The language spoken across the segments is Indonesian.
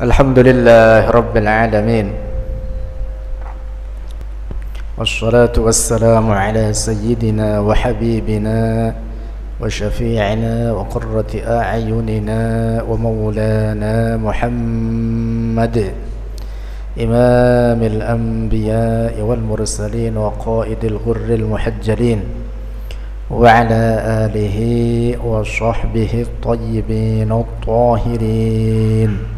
Alhamdulillah Rabbil Alamin. Wassalatu wassalamu ala sayyidina wa habibina wa syafi'ina wa qurrati a'yunina wa maulana Muhammad imamil anbiya wal mursalin wa qaidil ghurril muhajjalin wa ala alihi wa sahbihi at-tayyibin at-tahirin.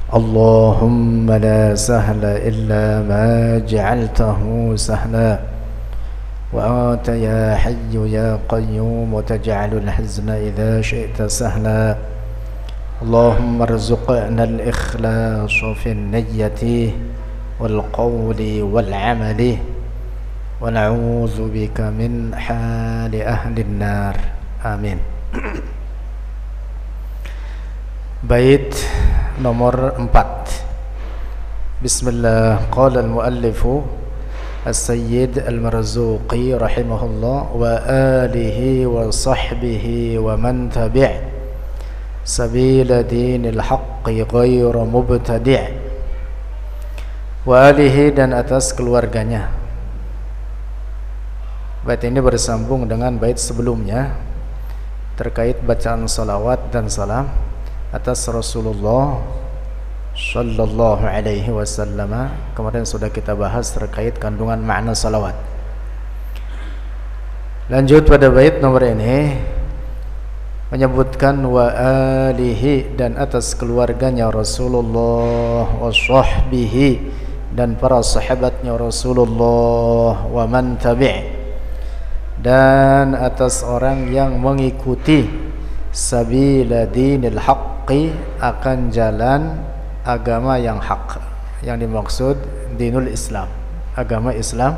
Allahumma la sahla illa ma ja'altahu sahla wa anta ya hayyu ya qayyum taj'alul hazna idha syi'ta sahla. Allahumma arzuqna al-ikhlasa fi an-niyyati wal qawli wal 'amali wa na'udzu bika min hali ahli an-nar. Amin. Bait nomor 4. Bismillah. Qala al-muallifu As-Sayyid Al-Marzuqi rahimahullah wa alihi wa sahbihi wa man tabi' sabila dinil haqqi ghayra mubtadi' wa alihi, dan atas keluarganya. Bait ini bersambung dengan bait sebelumnya terkait bacaan salawat dan salam atas Rasulullah sallallahu alaihi wasallam. Kemarin sudah kita bahas terkait kandungan makna salawat. Lanjut pada bait nomor ini menyebutkan wa alihi, dan atas keluarganya Rasulullah, wa sahbihi, dan para sahabatnya Rasulullah, wa man tabi', dan atas orang yang mengikuti sabila dinil haqqi, akan jalan agama yang hak. Yang dimaksud dinul Islam, agama Islam,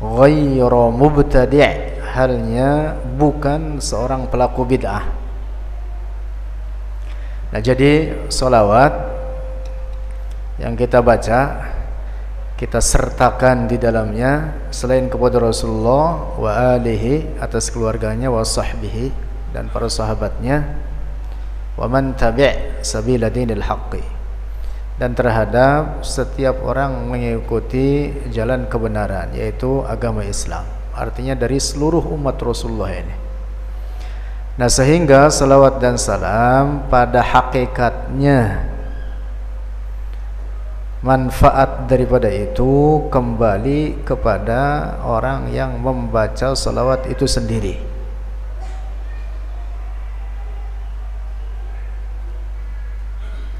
ghayra mubtadi', halnya bukan seorang pelaku bid'ah. Nah, jadi solawat yang kita baca, kita sertakan di dalamnya selain kepada Rasulullah wa alihi, atas keluarganya, wa sahbihi, dan para sahabatnya, wa man tabi' sabila dinil haqqi, dan terhadap setiap orang mengikuti jalan kebenaran, yaitu agama Islam, artinya dari seluruh umat Rasulullah ini. Nah, sehingga salawat dan salam pada hakikatnya manfaat daripada itu kembali kepada orang yang membaca salawat itu sendiri.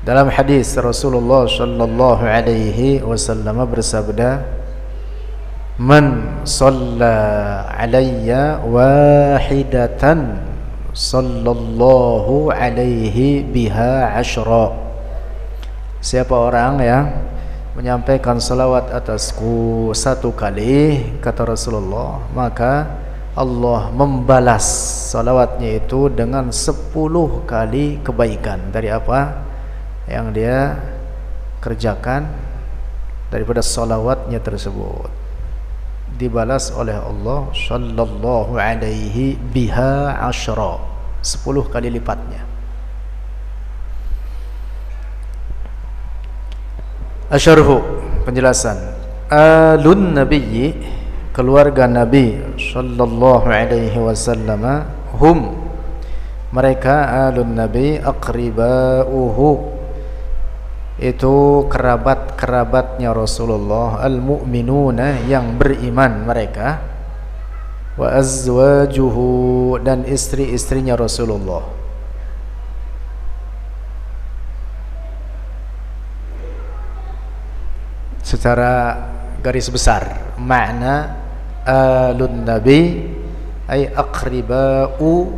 Dalam hadis Rasulullah sallallahu alaihi wasallam bersabda, "Man shalla alayya wahidatan sallallahu alaihi biha ashra." Siapa orang yang menyampaikan salawat atasku satu kali, kata Rasulullah, maka Allah membalas salawatnya itu dengan 10 kali kebaikan dari apa yang dia kerjakan daripada salawatnya tersebut, dibalas oleh Allah sallallahu alaihi biha ashra, 10 kali lipatnya. Asyarhu, penjelasan. Alun nabiyyi, keluarga Nabi sallallahu alaihi wasallam, hum, mereka, alun nabi, aqribauhu, itu kerabat-kerabatnya Rasulullah, al-mu'minuna, yang beriman mereka, wa azwajuhu, dan istri-istrinya Rasulullah. Secara garis besar makna alun nabi ay aqribau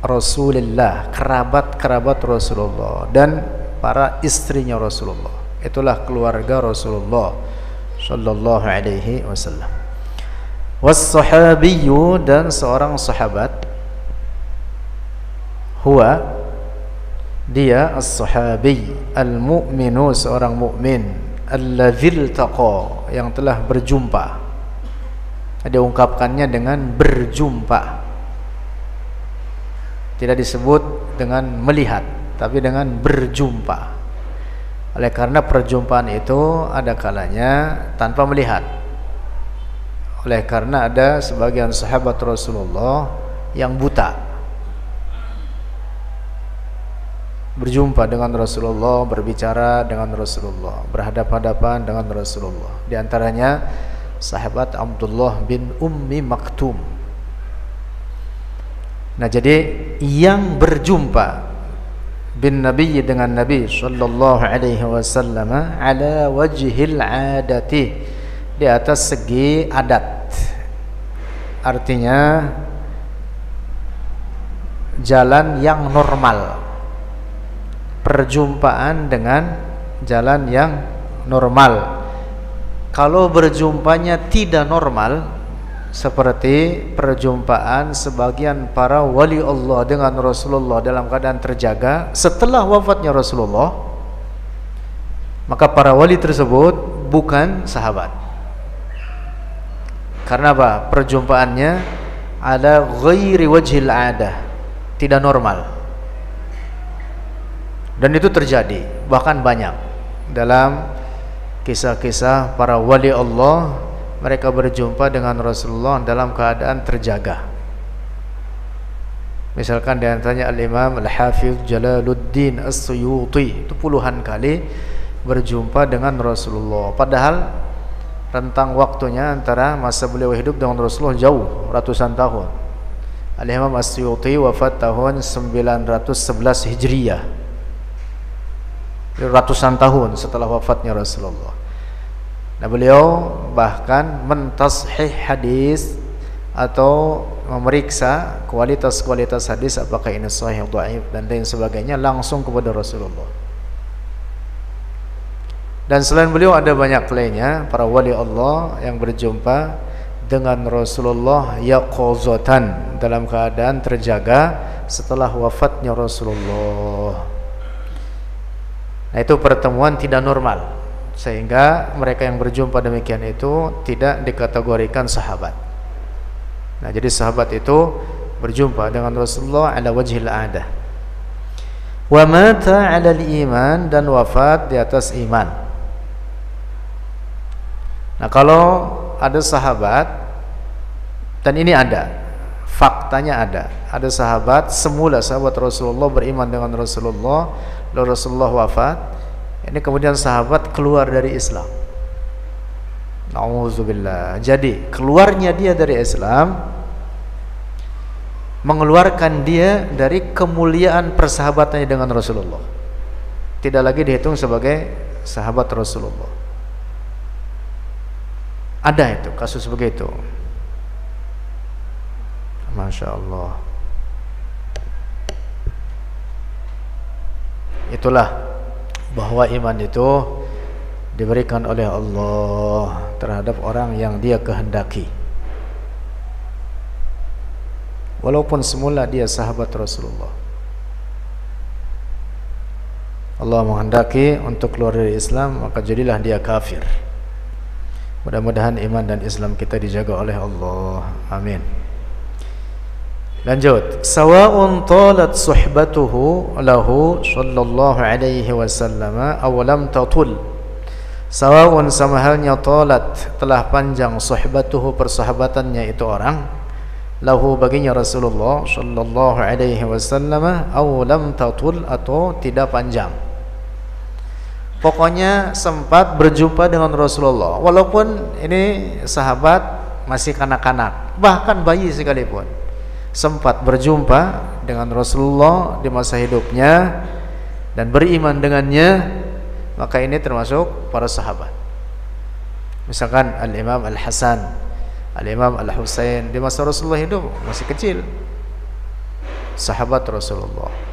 Rasulullah, kerabat-kerabat Rasulullah dan para istrinya Rasulullah. Itulah keluarga Rasulullah sallallahu alaihi wasallam. Was-sahabiyyu, dan seorang sahabat, huwa, dia, as-sahabi, al-mu'minu, seorang mukmin, alladzil taqa, yang telah berjumpa. Dia ungkapkannya dengan berjumpa, tidak disebut dengan melihat, tapi dengan berjumpa. Oleh karena perjumpaan itu ada kalanya tanpa melihat. Oleh karena ada sebagian sahabat Rasulullah yang buta, berjumpa dengan Rasulullah, berbicara dengan Rasulullah, berhadapan-hadapan dengan Rasulullah. Di antaranya sahabat Abdullah bin Ummi Maktum. Nah, jadi yang berjumpa bin Nabi dengan Nabi sallallahu alaihi wasallam ala wajhil adati, di atas segi adat, artinya jalan yang normal, perjumpaan dengan jalan yang normal. Kalau berjumpanya tidak normal, seperti perjumpaan sebagian para wali Allah dengan Rasulullah dalam keadaan terjaga setelah wafatnya Rasulullah, maka para wali tersebut bukan sahabat. Karena apa? Perjumpaannya ala ghairi wajhil adah, tidak normal. Dan itu terjadi, bahkan banyak dalam kisah-kisah para wali Allah, mereka berjumpa dengan Rasulullah dalam keadaan terjaga. Misalkan di antaranya Al-Imam Al-Hafidh Jalaluddin As-Suyuti, itu puluhan kali berjumpa dengan Rasulullah, padahal rentang waktunya antara masa beliau hidup dengan Rasulullah jauh, ratusan tahun. Al-Imam As-Suyuti wafat tahun 911 Hijriyah, ratusan tahun setelah wafatnya Rasulullah. Nah, beliau bahkan mentashih hadis atau memeriksa kualitas-kualitas hadis, apakah ini sahih, dhaif dan lain sebagainya, langsung kepada Rasulullah. Dan selain beliau ada banyak lainnya para wali Allah yang berjumpa dengan Rasulullah yaqazatan, dalam keadaan terjaga setelah wafatnya Rasulullah. Nah, itu pertemuan tidak normal, sehingga mereka yang berjumpa demikian itu tidak dikategorikan sahabat. Nah, jadi sahabat itu berjumpa dengan Rasulullah ala wajhil adah. Wa mata ala al-iman, dan wafat di atas iman. Nah, kalau ada sahabat, dan ini ada, faktanya ada sahabat, semula sahabat Rasulullah beriman dengan Rasulullah, lalu Rasulullah wafat, ini kemudian sahabat keluar dari Islam. Nauzubillah. Jadi keluarnya dia dari Islam mengeluarkan dia dari kemuliaan persahabatannya dengan Rasulullah, tidak lagi dihitung sebagai sahabat Rasulullah. Ada itu kasus begitu. Masya Allah. Itulah bahwa iman itu diberikan oleh Allah terhadap orang yang dia kehendaki, walaupun semula dia sahabat Rasulullah. Allah menghendaki untuk keluar dari Islam, maka jadilah dia kafir. Mudah-mudahan iman dan Islam kita dijaga oleh Allah. Amin. Lanjut, sawa'un talat suhbatuhu lahu sallallahu alaihi wasallam aw lam tatul. Sawa'un, sama halnya, talat, telah panjang, suhbatuhu, persahabatannya itu orang, lahu, baginya Rasulullah sallallahu alaihi wasallam, aw lam tatul, atau tidak panjang. Pokoknya sempat berjumpa dengan Rasulullah, walaupun ini sahabat masih kanak-kanak, bahkan bayi sekalipun, sempat berjumpa dengan Rasulullah di masa hidupnya dan beriman dengannya, maka ini termasuk para sahabat. Misalkan Al-Imam Al-Hasan, Al-Imam Al-Husain di masa Rasulullah hidup masih kecil, sahabat Rasulullah.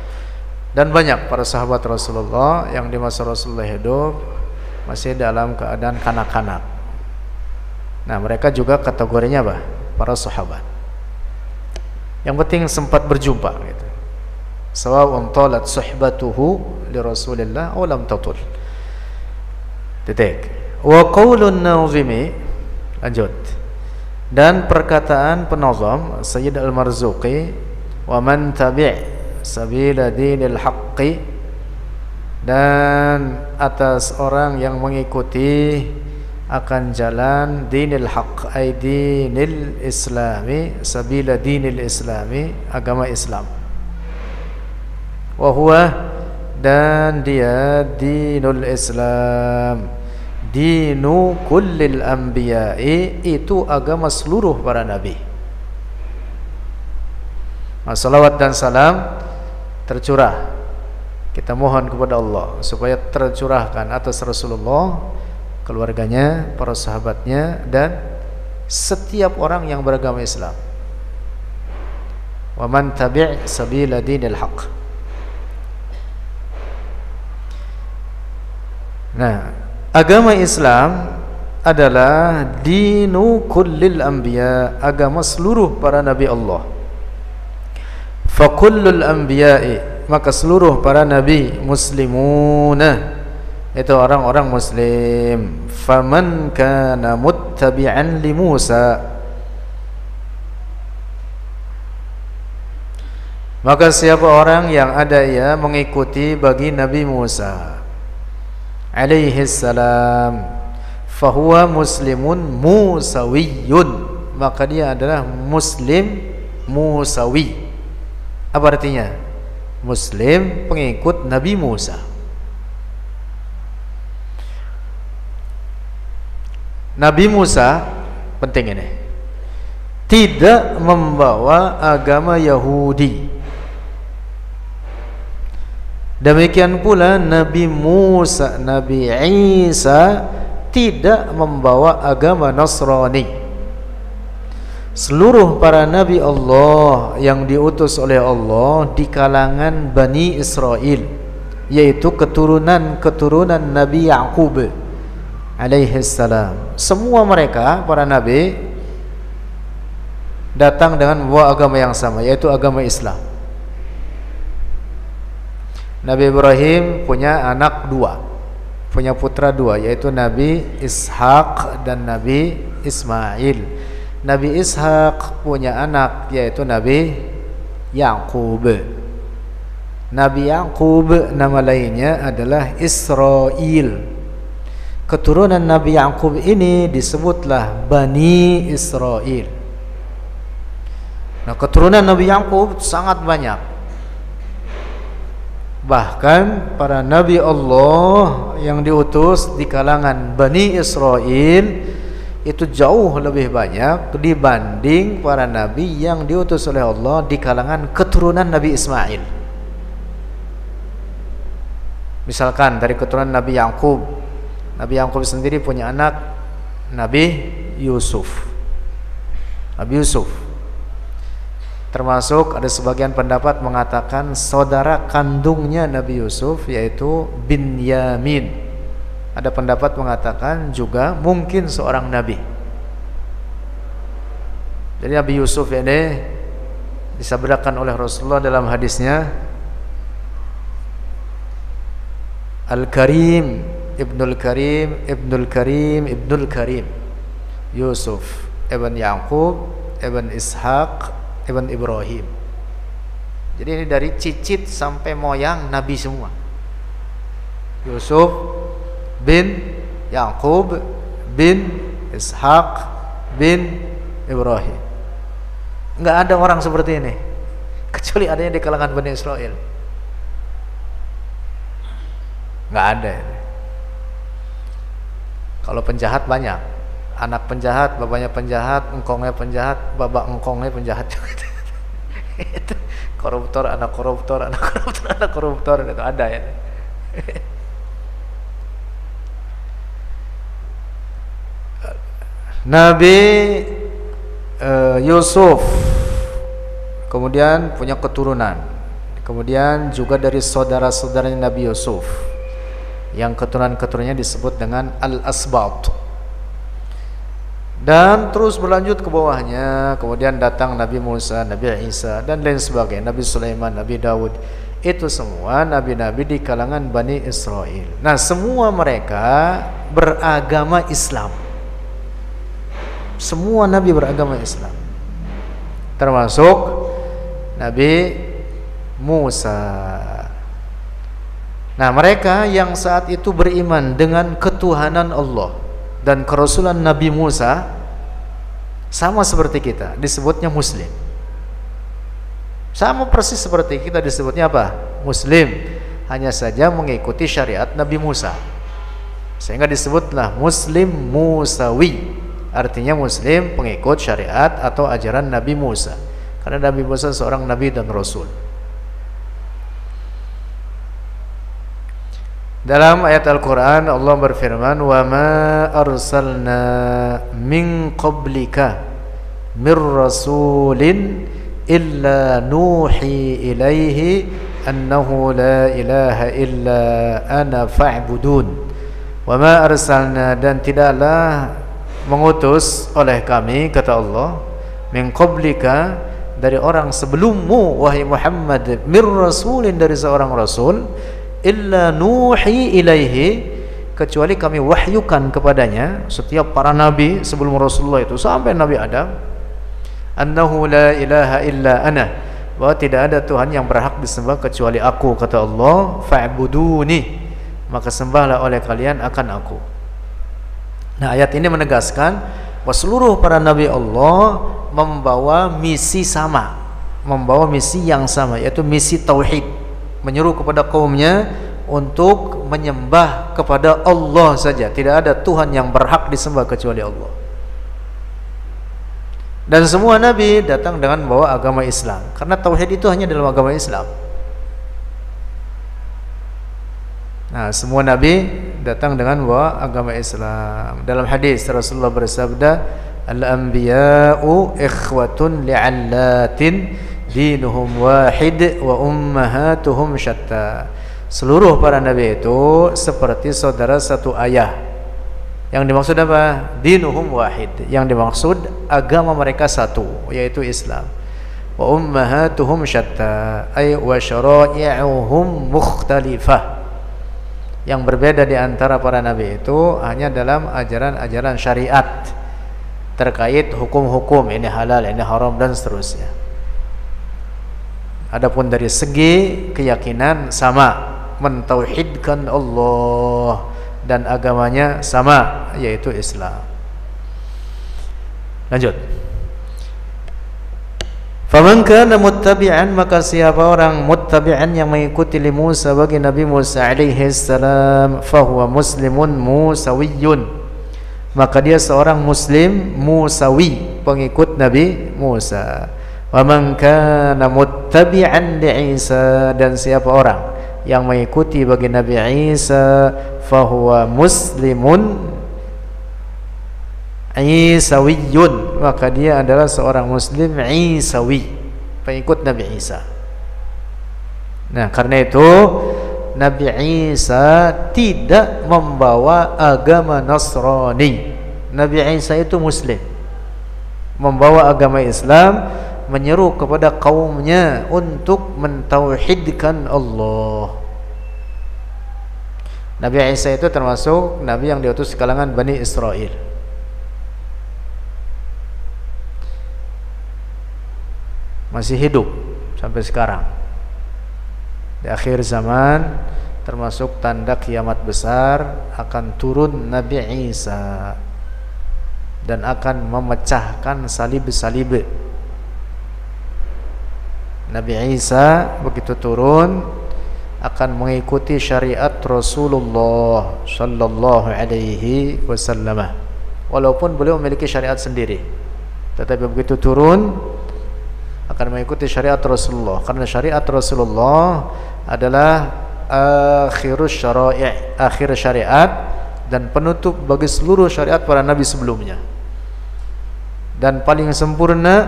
Dan banyak para sahabat Rasulullah yang di masa Rasulullah hidup masih dalam keadaan kanak-kanak. Nah, mereka juga kategorinya apa? Para sahabat. Yang penting sempat berjumpa gitu. Sawa'un talat suhbatuhu li Rasulillah aw lam tatul. Titik. Wa qaulun nazimi, lanjut. Dan perkataan penazam Sayyid Al-Marzuqi, wa man tabi' sabila dinil haqqi, dan atas orang yang mengikuti akan jalan dinil haq ay dinil islami, sabila dinil islami, agama Islam. Wa huwa, dan dia dinul Islam, dinu kullil anbiya'i, itu agama seluruh para nabi. Salawat dan salam tercurah, kita mohon kepada Allah supaya tercurahkan atas Rasulullah, keluarganya, para sahabatnya, dan setiap orang yang beragama Islam. Wa man tabi' sabila dinil haq. Nah, agama Islam adalah dinu kullil anbiya, agama seluruh para nabi Allah. Fa kullul anbiya'i, maka seluruh para nabi muslimuna, itu orang-orang muslim. Faman kana muttabi'an li Musa, maka siapa orang yang ada ia mengikuti bagi Nabi Musa alaihi salam, fahuwa muslimun musawiyun, maka dia adalah muslim musawi. Apa artinya? Muslim pengikut Nabi Musa. Nabi Musa, penting ini, tidak membawa agama Yahudi. Demikian pula Nabi Musa, Nabi Isa tidak membawa agama Nasrani. Seluruh para nabi Allah yang diutus oleh Allah di kalangan Bani Israel, yaitu keturunan Nabi Yaqub alaihi salam, semua mereka para nabi datang dengan membawa agama yang sama, yaitu agama Islam. Nabi Ibrahim punya anak dua, punya putra dua, yaitu Nabi Ishak dan Nabi Ismail. Nabi Ishak punya anak, yaitu Nabi Yaqub. Nabi Yaqub nama lainnya adalah Israel. Keturunan Nabi Yaqub ini disebutlah Bani Israel. Nah, keturunan Nabi Yaqub sangat banyak. Bahkan para nabi Allah yang diutus di kalangan Bani Israel itu jauh lebih banyak dibanding para nabi yang diutus oleh Allah di kalangan keturunan Nabi Ismail. Misalkan dari keturunan Nabi Yaqub, Nabi Yaqub sendiri punya anak Nabi Yusuf. Nabi Yusuf termasuk, ada sebagian pendapat mengatakan saudara kandungnya Nabi Yusuf, yaitu Binyamin. Ada pendapat mengatakan juga mungkin seorang nabi. Jadi Nabi Yusuf ini disabdakan oleh Rasulullah dalam hadisnya, Al-Karim Ibnul Karim Ibnul Karim Ibnul Karim, Yusuf ibn Yaqub ibn Ishaq ibn Ibrahim. Jadi ini dari cicit sampai moyang nabi semua. Yusuf bin Yaqub bin Ishaq bin Ibrahim. Enggak ada orang seperti ini kecuali adanya di kalangan Bani Israel. Enggak ada. Kalau penjahat banyak, anak penjahat, bapaknya penjahat, engkongnya penjahat, bapak engkongnya penjahat juga. Itu koruptor, anak koruptor, anak koruptor, anak koruptor, itu ada ya. Nabi Yusuf kemudian punya keturunan, kemudian juga dari saudara-saudaranya Nabi Yusuf yang keturunan-keturunannya disebut dengan Al-Asbat, dan terus berlanjut ke bawahnya. Kemudian datang Nabi Musa, Nabi Isa, dan lain sebagainya, Nabi Sulaiman, Nabi Daud. Itu semua nabi-nabi di kalangan Bani Israel. Nah, semua mereka beragama Islam. Semua nabi beragama Islam, termasuk Nabi Musa. Nah, mereka yang saat itu beriman dengan ketuhanan Allah dan kerasulan Nabi Musa sama seperti kita, disebutnya muslim. Sama persis seperti kita, disebutnya apa? Muslim. Hanya saja mengikuti syariat Nabi Musa, sehingga disebutlah muslim musawi. Artinya muslim pengikut syariat atau ajaran Nabi Musa, karena Nabi Musa seorang nabi dan rasul. Dalam ayat Al-Quran Allah berfirman, wa ma arsalna min qablika mir rasulin illa nuhi ilaihi annahu la ilaha illa ana fa'budun. Wa ma arsalna, dan tidaklah mengutus oleh kami, kata Allah, min qablika, dari orang sebelummu wahai Muhammad, mir rasulin, dari seorang rasul, illa nuhi ilaihi, kecuali kami wahyukan kepadanya, setiap para nabi sebelum Rasulullah itu sampai Nabi Adam, annahu la ilaha illa ana, bahwa tidak ada Tuhan yang berhak disembah kecuali aku, kata Allah, fa'buduni, maka sembahlah oleh kalian akan aku. Nah, ayat ini menegaskan bahwa seluruh para nabi Allah membawa misi sama, membawa misi yang sama, yaitu misi tauhid, menyeru kepada kaumnya untuk menyembah kepada Allah saja, tidak ada Tuhan yang berhak disembah kecuali Allah. Dan semua nabi datang dengan membawa agama Islam, karena tauhid itu hanya dalam agama Islam. Nah, semua nabi datang dengan membawa agama Islam. Dalam hadis Rasulullah bersabda, al-anbiya'u ikhwatun li'allatin dinuhum wahid wa ummahatuhum syatta. Seluruh para nabi itu seperti saudara satu ayah. Yang dimaksud apa? Dinuhum wahid, yang dimaksud agama mereka satu, yaitu Islam. Wa ummahatuhum syatta, ay wa syara'i'uhum mukhtalifah. Yang berbeda di antara para nabi itu hanya dalam ajaran-ajaran syariat terkait hukum-hukum, ini halal, ini haram, dan seterusnya. Adapun dari segi keyakinan sama, mentauhidkan Allah dan agamanya sama, yaitu Islam. Lanjut. Faman kana muttabi'an, maka siapa orang muttabi'an yang mengikuti li Musa, bagi Nabi Musa alaihi salam, fahuwa muslimun musawiyyun, maka dia seorang muslim musawi, pengikut Nabi Musa. Wa man kana muttabi'an li Isa, dan siapa orang yang mengikuti bagi Nabi Isa, fahuwa muslimun Isawiyyun, maka dia adalah seorang muslim Isawi, pengikut Nabi Isa. Nah, karena itu Nabi Isa tidak membawa agama Nasrani. Nabi Isa itu muslim, membawa agama Islam, menyeru kepada kaumnya untuk mentauhidkan Allah. Nabi Isa itu termasuk nabi yang diutus di kalangan Bani Israel. Masih hidup sampai sekarang. Di akhir zaman, termasuk tanda kiamat besar, akan turun Nabi Isa dan akan memecahkan salib-salib. Nabi Isa begitu turun akan mengikuti syariat Rasulullah sallallahu alaihi wasallam, walaupun beliau memiliki syariat sendiri, tetapi begitu turun akan mengikuti syariat Rasulullah, karena syariat Rasulullah adalah akhirus syara'i', akhir syariat dan penutup bagi seluruh syariat para nabi sebelumnya, dan paling sempurna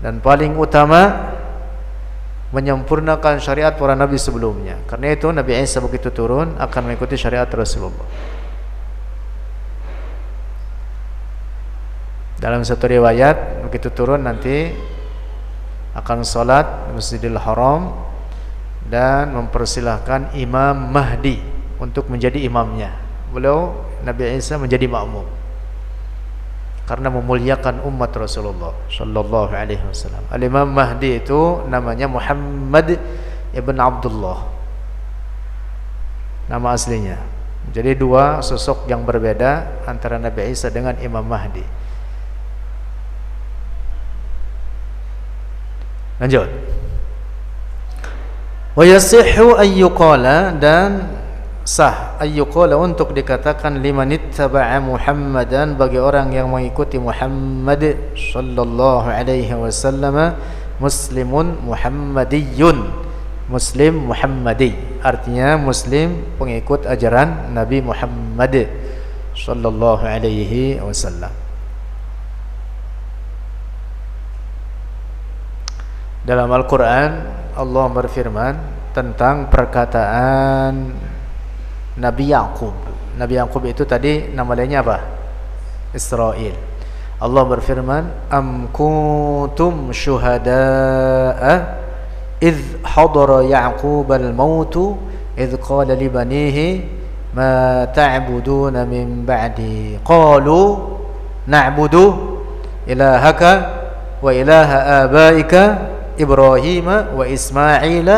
dan paling utama menyempurnakan syariat para nabi sebelumnya. Karena itu Nabi Isa begitu turun akan mengikuti syariat Rasulullah. Dalam satu riwayat, begitu turun nanti akan sholat di Masjidil Haram dan mempersilahkan Imam Mahdi untuk menjadi imamnya. Beliau, Nabi Isa, menjadi makmum karena memuliakan umat Rasulullah sallallahu alaihi wasallam. Al-Imam Mahdi itu namanya Muhammad ibn Abdullah. nama aslinya. Jadi dua sosok yang berbeda antara Nabi Isa dengan Imam Mahdi. Lanjut. Wa yasihhu ayyuqala, dan sah ayyuqala untuk dikatakan liman ittaba'a Muhammadan, bagi orang yang mengikuti Muhammad sallallahu alaihi wasallam, muslimun muhammadiyyun, muslim muhammadi, artinya muslim pengikut ajaran Nabi Muhammad sallallahu alaihi wasallam. Dalam Al-Quran Allah berfirman tentang perkataan Nabi Yaqub. Nabi Yaqub itu tadi nama lainnya apa? Israel. Allah berfirman, am kuntum syuhada'a idh hadara Yaqub al-maut idh qala li banihi ma ta'buduna min ba'di qalu na'budu ilahaka wa ilaha abaika Ibrahim wa Ismail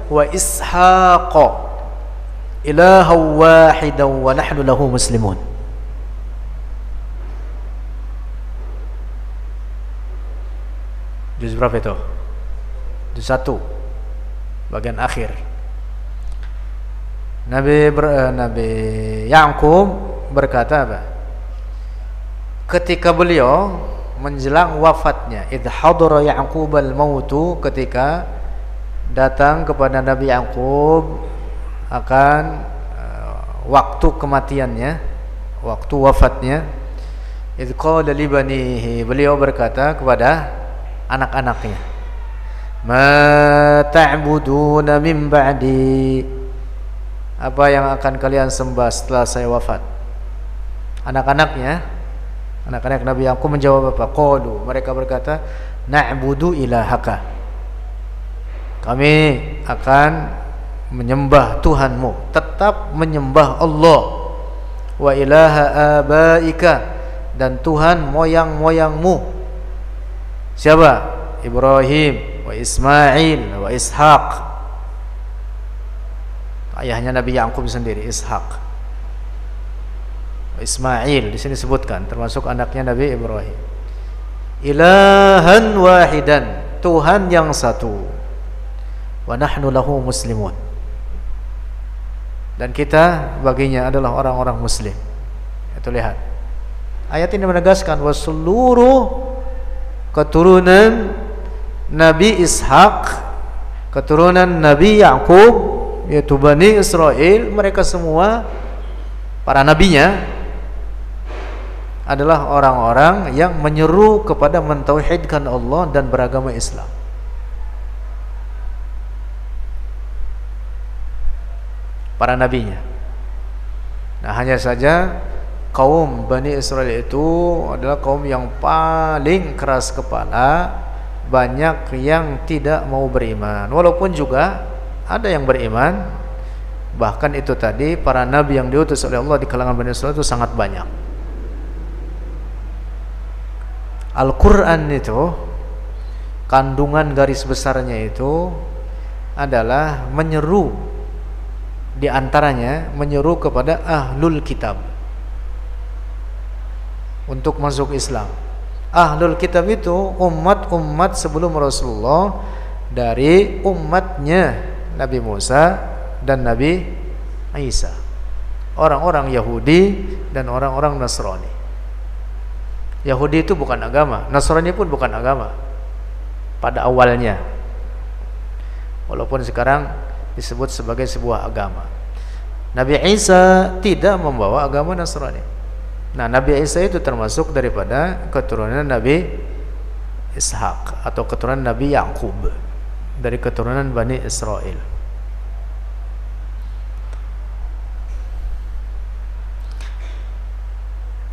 wa Ishaq ilaha wahidan wa nahnu lahu muslimun. Juz berapa itu? Juz 1 bagian akhir. Nabi Yaqub berkata apa? Ketika beliau menjelang wafatnya, idh hadara Yaqub al-mautu, ketika datang kepada Nabi Yaqub akan waktu kematiannya, waktu wafatnya, idh qala li banihi, beliau berkata kepada anak-anaknya, ma ta'buduna min ba'di, apa yang akan kalian sembah setelah saya wafat? Anak-anaknya, anak-anak Nabi Yaqub menjawab apa? Qalu, mereka berkata, na'budu ilahaka, kami akan menyembah Tuhanmu, tetap menyembah Allah, wa ilaha abaika, dan Tuhan moyang-moyangmu. Siapa? Ibrahim, wa Ismail, wa Ishaq. Ayahnya Nabi Yaqub sendiri, Ishaq. Ismail di sini disebutkan termasuk anaknya Nabi Ibrahim. Ilahan wahidan, Tuhan yang satu. Wa nahnu lahu muslimun, dan kita baginya adalah orang-orang muslim. Itu lihat. Ayat ini menegaskan bahwa seluruh keturunan Nabi Ishaq, keturunan Nabi Yaqub, yaitu Bani Israel, mereka semua para nabinya adalah orang-orang yang menyeru kepada mentauhidkan Allah dan beragama Islam. Para nabinya. Nah, hanya saja kaum Bani Israel itu adalah kaum yang paling keras kepala, banyak yang tidak mau beriman. Walaupun juga ada yang beriman, bahkan itu tadi para nabi yang diutus oleh Allah di kalangan Bani Israel itu sangat banyak. Al-Quran itu kandungan garis besarnya itu adalah menyeru, di antaranya menyeru kepada ahlul kitab untuk masuk Islam. Ahlul kitab itu umat-umat sebelum Rasulullah, dari umatnya Nabi Musa dan Nabi Isa, orang-orang Yahudi dan orang-orang Nasrani. Yahudi itu bukan agama, Nasrani pun bukan agama pada awalnya, walaupun sekarang disebut sebagai sebuah agama. Nabi Isa tidak membawa agama Nasrani. Nah, Nabi Isa itu termasuk daripada keturunan Nabi Ishaq atau keturunan Nabi Yaqub, dari keturunan Bani Israel.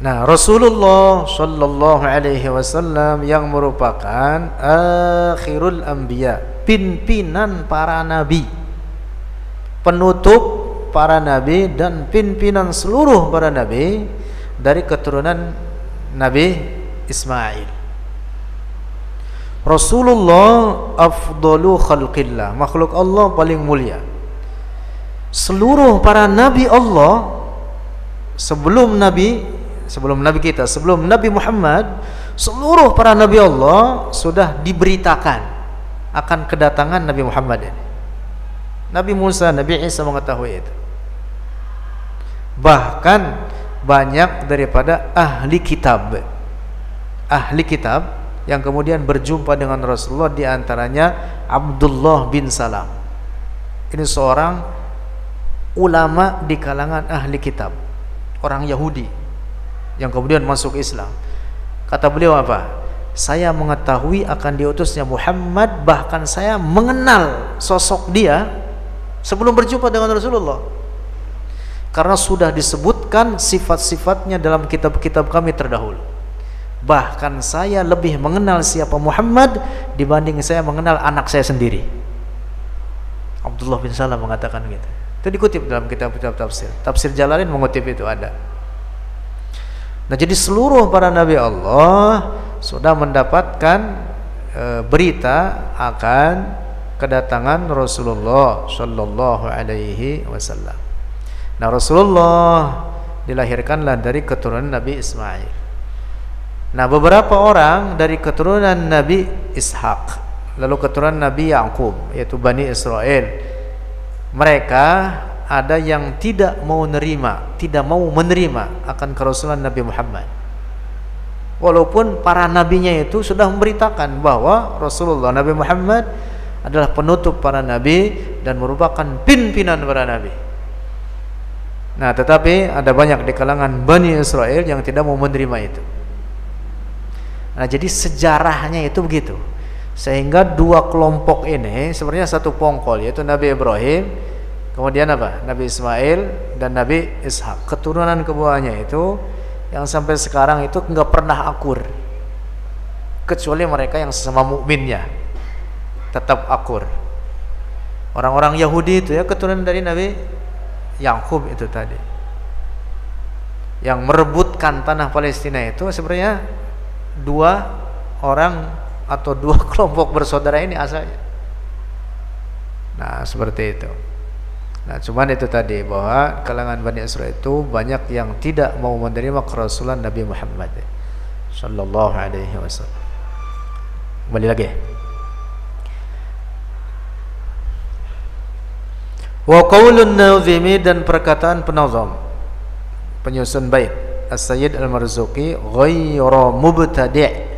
Nah, Rasulullah sallallahu alaihi wasallam yang merupakan akhirul anbiya, pimpinan para nabi, penutup para nabi dan pimpinan seluruh para nabi, dari keturunan Nabi Ismail. Rasulullah afdalu khalqillah, makhluk Allah paling mulia. seluruh para nabi Allah sebelum nabi kita, sebelum Nabi Muhammad, seluruh para nabi Allah sudah diberitakan akan kedatangan Nabi Muhammad ini. Nabi Musa, Nabi Isa mengetahui itu. Bahkan banyak daripada ahli kitab yang kemudian berjumpa dengan Rasulullah, di antaranya Abdullah bin Salam. Ini seorang ulama di kalangan ahli kitab, orang Yahudi yang kemudian masuk Islam. Kata beliau apa? Saya mengetahui akan diutusnya Muhammad, bahkan saya mengenal sosok dia sebelum berjumpa dengan Rasulullah, karena sudah disebutkan sifat-sifatnya dalam kitab-kitab kami terdahulu. Bahkan saya lebih mengenal siapa Muhammad dibanding saya mengenal anak saya sendiri. Abdullah bin Salam mengatakan gitu. Itu dikutip dalam kitab-kitab tafsir. Tafsir Jalalain mengutip itu ada. Nah, jadi seluruh para nabi Allah sudah mendapatkan berita akan kedatangan Rasulullah Shallallahu Alaihi Wasallam. Nah, Rasulullah dilahirkanlah dari keturunan Nabi Ismail. Nah, beberapa orang dari keturunan Nabi Ishak, lalu keturunan Nabi Yakub, yaitu Bani Israel. Mereka ada yang tidak mau menerima akan kerasulan Nabi Muhammad, walaupun para nabinya itu sudah memberitakan bahwa Rasulullah Nabi Muhammad adalah penutup para nabi dan merupakan pimpinan para nabi. Nah, tetapi ada banyak di kalangan Bani Israel yang tidak mau menerima itu. Nah, jadi sejarahnya itu begitu, sehingga dua kelompok ini sebenarnya satu pongkol, yaitu Nabi Ibrahim, kemudian apa? Nabi Ismail dan Nabi Ishak. Keturunan keduanya itu yang sampai sekarang itu nggak pernah akur, kecuali mereka yang sesama mukminnya tetap akur. Orang-orang Yahudi itu ya keturunan dari Nabi Yakub itu tadi, yang merebutkan tanah Palestina itu sebenarnya dua orang atau dua kelompok bersaudara ini asalnya. Nah, seperti itu. Nah, cuman itu tadi bahwa kalangan Bani Israil itu banyak yang tidak mau menerima kerasulan Nabi Muhammad Sallallahu Alaihi Wasallam. Kembali lagi. Wa qaulun nazimi, dan perkataan penazam, penyusun bait, As-Sayyid Al-Marzuqi, ghayra mubtadi',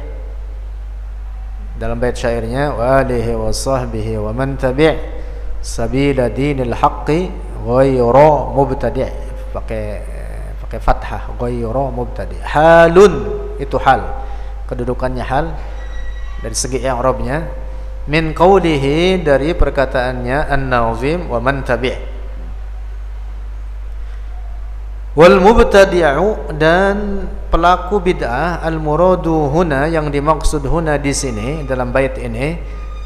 dalam bait syairnya, wa alihi wa sahbihi wa man tabi' sabila dinil haqqi ghayra mubtadi', pakai fathah, ghayra mubtadi'. Halun, itu hal, kedudukannya hal dari segi i'rabnya. Min qawlihi, dari perkataannya an-nazim, wa man tabi'. Wal mubtadi'u, dan pelaku bid'ah, al muradu huna, yang dimaksud huna di sini dalam bait ini,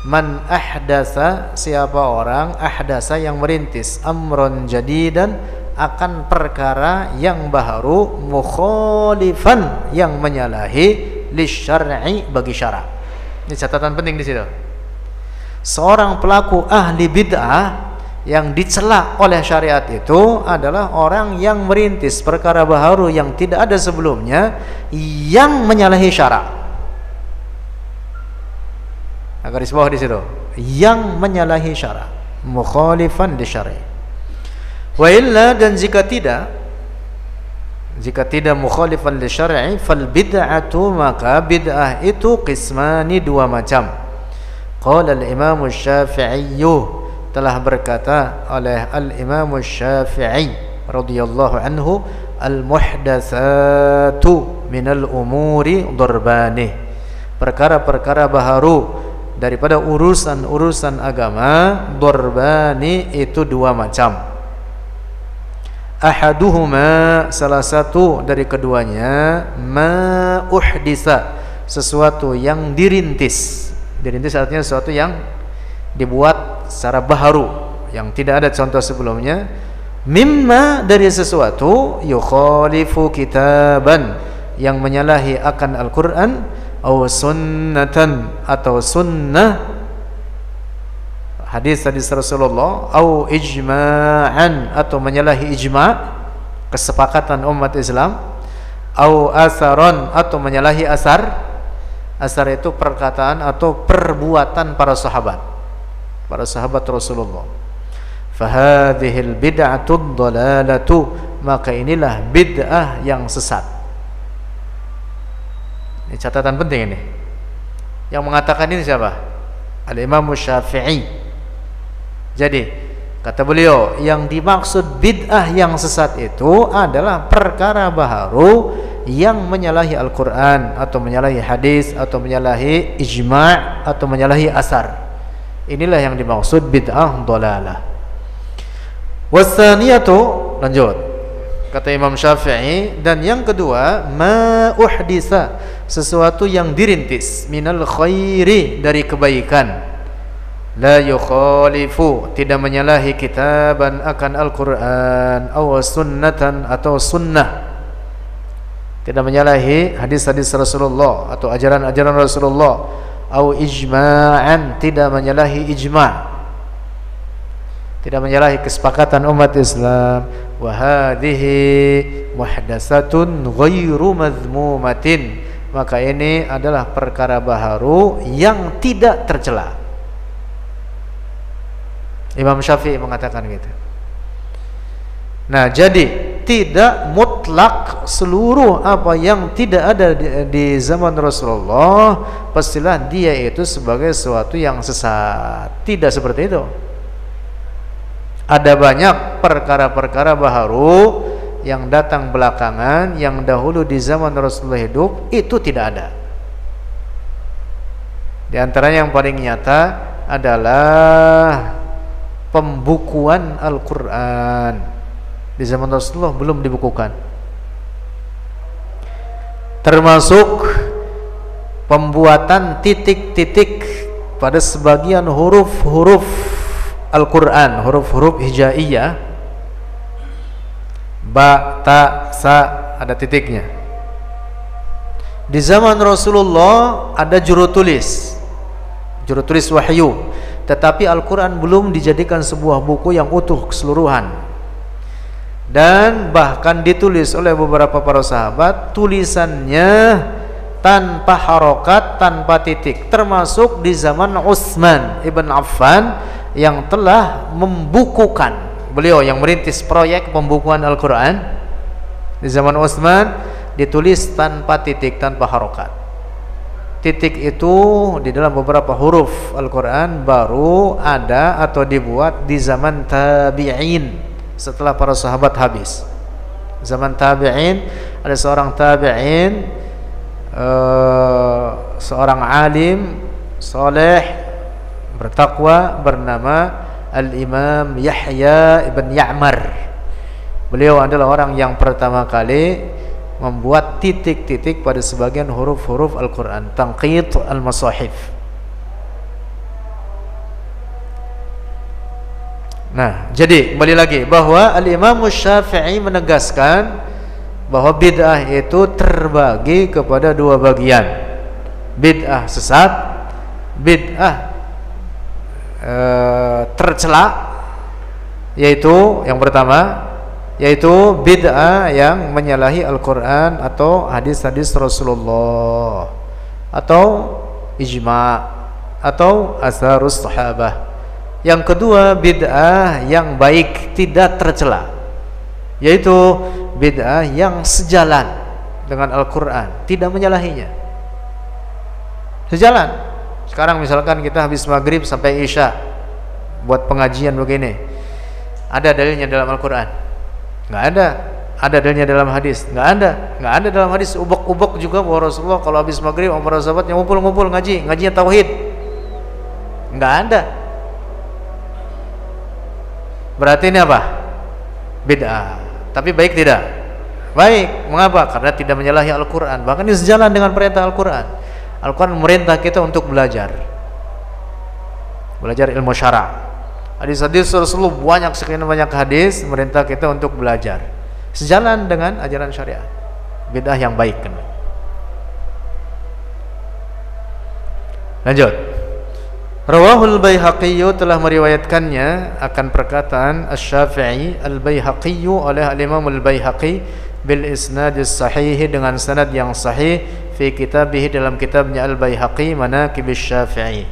man ahdatsa, siapa orang ahdasa yang merintis, amron jadidan, akan perkara yang baru, mukhalifan, yang menyalahi, lisyar'i, bagi syara'. Ini catatan penting di situ. Seorang pelaku ahli bid'ah yang dicela oleh syariat itu adalah orang yang merintis perkara baharu yang tidak ada sebelumnya, yang menyalahi syarak. Garis bawah di situ, yang menyalahi syarak, mukhalifan li syar'i. Wa illa, dan jika tidak mukhalifan li syar'i, fal bid'atu, maka bid'ah itu qismani, dua macam. Qala al-Imam Syafi'i, telah berkata oleh al-Imam Syafi'i radhiyallahu anhu, al-muhdatsatu minal umuri darbani, perkara-perkara baharu daripada urusan-urusan agama, darbani, itu dua macam. Ahaduhuma, salah satu dari keduanya, ma uhdisa, sesuatu yang dirintis. Dirintis artinya sesuatu yang dibuat secara baharu, yang tidak ada contoh sebelumnya. Mimma, dari sesuatu, yukhalifu kitaban, yang menyalahi akan Al-Quran, atau sunnatan, atau sunnah, hadis-hadis Rasulullah, au ijma'an, atau menyalahi ijma', kesepakatan umat Islam, au asaron, atau menyalahi asar. Asar itu perkataan atau perbuatan para sahabat Rasulullah. Fahadhil bid'atud dhalalatu, maka inilah bid'ah yang sesat. Ini catatan penting ini. Yang mengatakan ini siapa? Al-Imam Syafi'i. Jadi kata beliau, yang dimaksud bid'ah yang sesat itu adalah perkara baharu yang menyalahi Al-Quran, atau menyalahi hadis, atau menyalahi ijma', atau menyalahi asar. Inilah yang dimaksud bid'ah dhalalah. Wasaniyatu, lanjut, kata Imam Syafi'i, dan yang kedua, ma uhdisa, sesuatu yang dirintis, minal khairi, dari kebaikan, la yukhalifu, tidak menyalahi kitaban, akan Al-Quran, aw sunnatan, atau sunnah, tidak menyalahi hadis-hadis Rasulullah atau ajaran-ajaran Rasulullah, aw ijma'an, tidak menyalahi ijma', tidak menyalahi kesepakatan umat Islam. Wa hadhihi muhdatsatun ghairu madhmumatin, maka ini adalah perkara baharu yang tidak tercela. Imam Syafi'i mengatakan gitu. Nah, jadi tidak mutlak seluruh apa yang tidak ada di zaman Rasulullah pastilah dia itu sebagai sesuatu yang sesat. Tidak seperti itu. Ada banyak perkara-perkara baharu yang datang belakangan, yang dahulu di zaman Rasulullah hidup itu tidak ada. Di antaranya yang paling nyata adalah pembukuan Al-Quran. Di zaman Rasulullah belum dibukukan. Termasuk pembuatan titik-titik pada sebagian huruf-huruf Al-Quran, huruf-huruf hijaiyah, ba, ta, sa, ada titiknya. Di zaman Rasulullah ada jurutulis wahyu, tetapi Al-Quran belum dijadikan sebuah buku yang utuh keseluruhan. Dan bahkan ditulis oleh beberapa para sahabat, tulisannya tanpa harokat, tanpa titik, termasuk di zaman Utsman ibn Affan yang telah membukukan, beliau yang merintis proyek pembukuan Al-Quran. Di zaman Utsman ditulis tanpa titik, tanpa harokat. Titik itu di dalam beberapa huruf Al-Quran baru ada atau dibuat di zaman tabi'in, setelah para sahabat habis. Zaman tabi'in, ada seorang tabi'in, seorang alim soleh bertakwa bernama Al-Imam Yahya ibn Ya'mar. Beliau adalah orang yang pertama kali membuat titik-titik pada sebagian huruf-huruf Al-Quran, tanqid al-masahif. Nah, jadi kembali lagi bahwa Al-Imam Syafi'i menegaskan bahwa bid'ah itu terbagi kepada dua bagian. Bid'ah sesat, bid'ah tercela, yaitu yang pertama, yaitu bid'ah yang menyalahi Al-Quran atau hadis-hadis Rasulullah, atau ijma' atau asarus sahabah. Yang kedua, bid'ah yang baik, tidak tercela, yaitu bid'ah yang sejalan dengan Al-Quran, tidak menyalahinya. Sejalan. Sekarang misalkan kita habis maghrib sampai isya buat pengajian begini, ada dalilnya dalam Al-Quran? Nggak ada. Ada dalilnya dalam hadis? Nggak ada. Nggak ada dalam hadis. Ubek-ubek juga bahwa Rasulullah kalau habis maghrib sama para sahabatnya ngumpul-ngumpul ngajinya tauhid. Nggak ada. Berarti ini apa? Bid'ah. Tapi baik tidak? Baik. Mengapa? Karena tidak menyalahi Al-Quran. Bahkan ini sejalan dengan perintah Al-Quran. Al-Quran memerintah kita untuk belajar ilmu syara'. Hadis-hadis Rasulullah banyak, sekian banyak hadis merintah kita untuk belajar, sejalan dengan ajaran syariat. Bid'ah yang baik kan? Lanjut. Rawahul Baihaqi telah meriwayatkannya akan perkataan Asy-Syafi'i Al-Baihaqi oleh Al-Imam Al-Baihaqi bil isnad sahih dengan sanad yang sahih fi kitabih dalam kitabnya Al-Baihaqi Manaqib Asy-Syafi'i,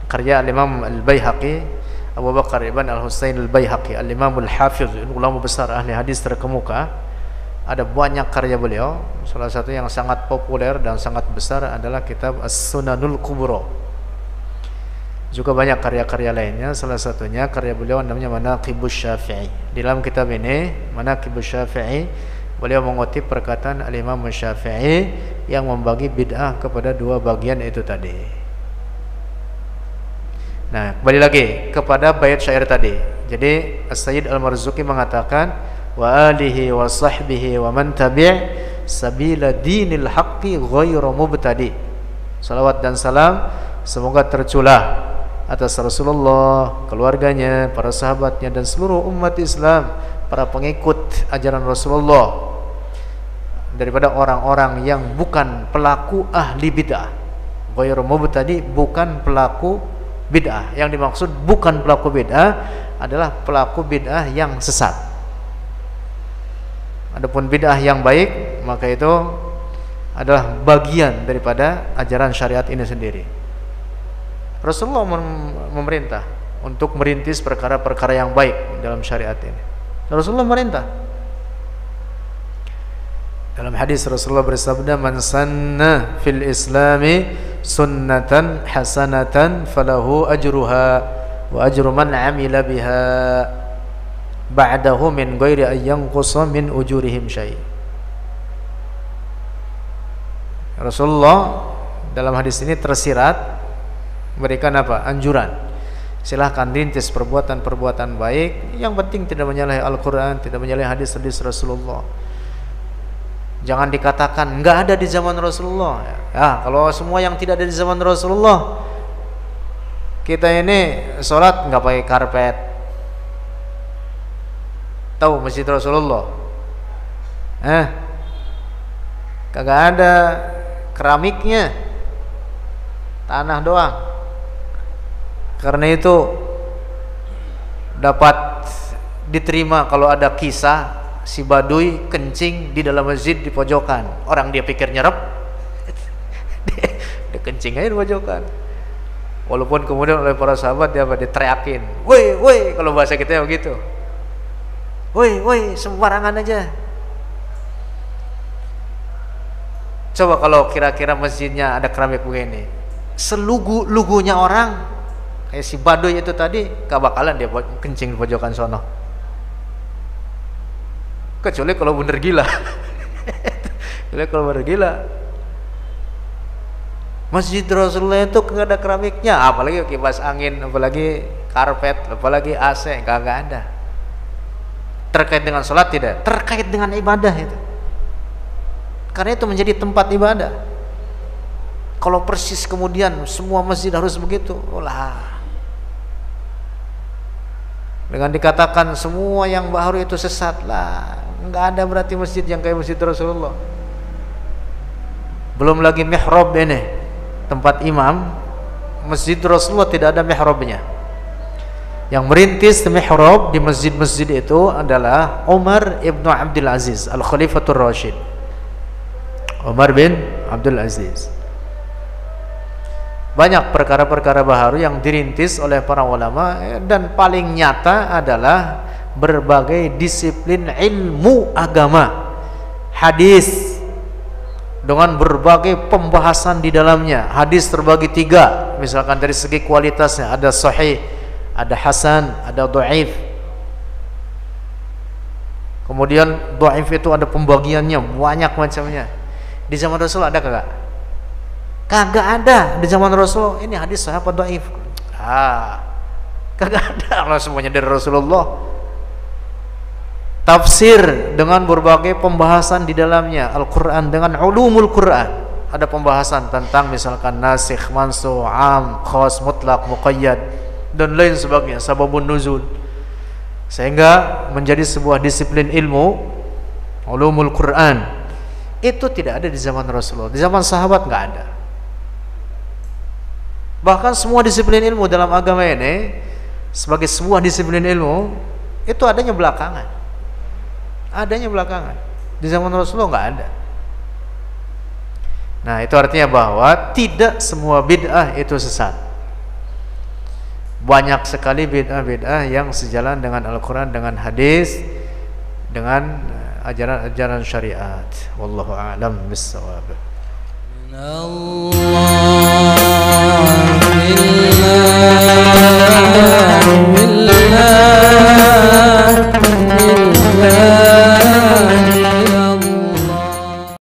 karya Al-Imam Al-Baihaqi Abu Bakar ibn Al-Husain Al-Baihaqi, Al-Imam Al-Hafiz, ulama besar ahli hadis terkemuka. Ada banyak karya beliau. Salah satu yang sangat populer dan sangat besar adalah kitab As-Sunanul Kubra. Juga banyak karya-karya lainnya. Salah satunya karya beliau namanya Manaqibus Syafi'i. Di dalam kitab ini Manaqibus Syafi'i, beliau mengutip perkataan Al-Imam Syafi'i yang membagi bid'ah kepada dua bagian itu tadi. Nah, kembali lagi kepada bait syair tadi. Jadi As-Sayyid Al-Marzuki mengatakan wa alihi wa sahbihi wa man tabi' sabila dinil haqqi ghairu mubtadi. Salawat dan salam semoga tercurah atas Rasulullah, keluarganya, para sahabatnya dan seluruh umat Islam, para pengikut ajaran Rasulullah, daripada orang-orang yang bukan pelaku ahli bid'ah. Ghairu mubtadi, bukan pelaku bid'ah. Yang dimaksud bukan pelaku bid'ah adalah pelaku bid'ah yang sesat. Adapun bid'ah yang baik, maka itu adalah bagian daripada ajaran syariat ini sendiri. Rasulullah memerintah untuk merintis perkara-perkara yang baik dalam syariat ini. Rasulullah merintah. Dalam hadis Rasulullah bersabda, "Man sanna fil islami sunnatan hasanatan falahu ajruha wa ajru man 'amila biha ba'dahu min ghairi an yanqusa min ujurihim syai'." Rasulullah dalam hadis ini tersirat memberikan apa? Anjuran. Silahkan rintis perbuatan-perbuatan baik, yang penting tidak menyalahi Al-Quran, tidak menyalahi hadis-hadis Rasulullah. Jangan dikatakan enggak ada di zaman Rasulullah. Ya, kalau semua yang tidak ada di zaman Rasulullah, kita ini sholat enggak pakai karpet. Tahu masjid Rasulullah? Kagak ada keramiknya, tanah doang. Karena itu dapat diterima kalau ada kisah si badui kencing di dalam masjid di pojokan. Orang dia pikir nyerep, dia kencing aja di pojokan. Walaupun kemudian oleh para sahabat dia diteriakin, woi woi, kalau bahasa kita begitu, woi woi, sembarangan aja. Coba kalau kira-kira masjidnya ada keramik begini, selugu-lugunya orang kayak si baduy itu tadi, gak bakalan dia kencing di pojokan sono. Kecuali kalau bener gila. Kecuali kalau bener gila. Masjid Rasulullah itu gak ada keramiknya, apalagi kipas angin, apalagi karpet, apalagi AC, gak ada. Terkait dengan sholat tidak, terkait dengan ibadah itu. Karena itu menjadi tempat ibadah. Kalau persis kemudian semua masjid harus begitu, olah. Dengan dikatakan semua yang baru itu sesat lah, nggak ada berarti masjid yang kayak masjid Rasulullah. Belum lagi mihrab ini, tempat imam. Masjid Rasulullah tidak ada mihrabnya. Yang merintis mihrab di masjid-masjid itu adalah Umar ibn Abdul Aziz, Al-Khalifatul Rashid. Umar bin Abdul Aziz. Banyak perkara-perkara baharu yang dirintis oleh para ulama, dan paling nyata adalah berbagai disiplin ilmu agama. Hadis dengan berbagai pembahasan di dalamnya. Hadis terbagi 3, misalkan dari segi kualitasnya, ada sahih, ada hasan, ada dhaif. Kemudian dhaif itu ada pembagiannya banyak macamnya. Di zaman Rasul ada kagak? Kagak ada di zaman Rasul. Ini hadis sahih apa dhaif? Kagak ada, kalau semuanya dari Rasulullah. Tafsir dengan berbagai pembahasan di dalamnya. Al-Quran dengan ulumul Quran, ada pembahasan tentang misalkan nasikh, mansukh, am, khas, mutlak, muqayyad dan lain sebagainya, sababun nuzul, sehingga menjadi sebuah disiplin ilmu ulumul Quran. Itu tidak ada di zaman Rasulullah. Di zaman sahabat nggak ada. Bahkan semua disiplin ilmu dalam agama ini sebagai sebuah disiplin ilmu itu adanya belakangan. Adanya belakangan. Di zaman Rasulullah nggak ada. Nah, itu artinya bahwa tidak semua bid'ah itu sesat. Banyak sekali bid'ah-bid'ah yang sejalan dengan Al-Quran, dengan hadis, dengan ajaran-ajaran syariat. Wallahu a'lam bis-shawab. Allah